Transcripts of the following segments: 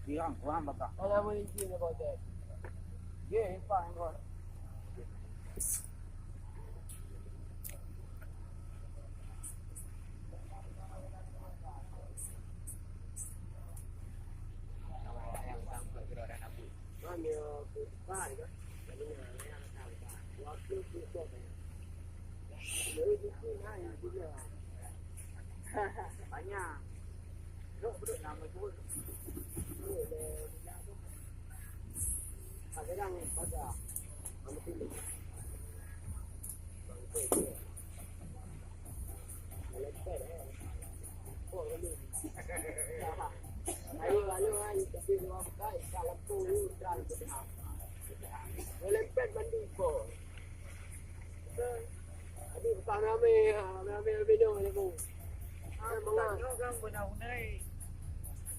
Bilang kurang bakal. Mana boleh izin about that? Yeah, fine, bro. Kami bukan kan? Jadi yang tahu tak. Waktu tu tu kan. Jadi itu naik juga. Banyak. Duduk nama tu. Ada yang pada kamu pilih. Ayo ayo tapi dua kali kalau tu dan benar. Lempet mandi ko. Aduh bukan rame video ni bu. Mengang kan benar-benar.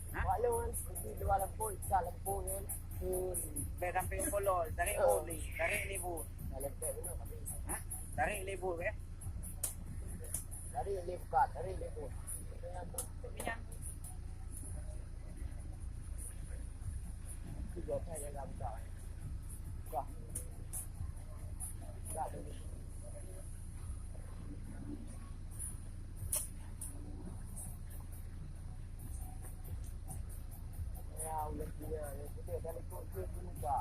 Walau kan di dua lampu, tiga lampu kan. Sampai kolol, tarik oli, tarik libur. Lempet dulu kami. Hah? Tarik libur ya. Dari lipat, dari libur. Minyak. Tiga saya gambar. Wah. Tak ada. Ya, udah punya. Kita dah ikut ke juga.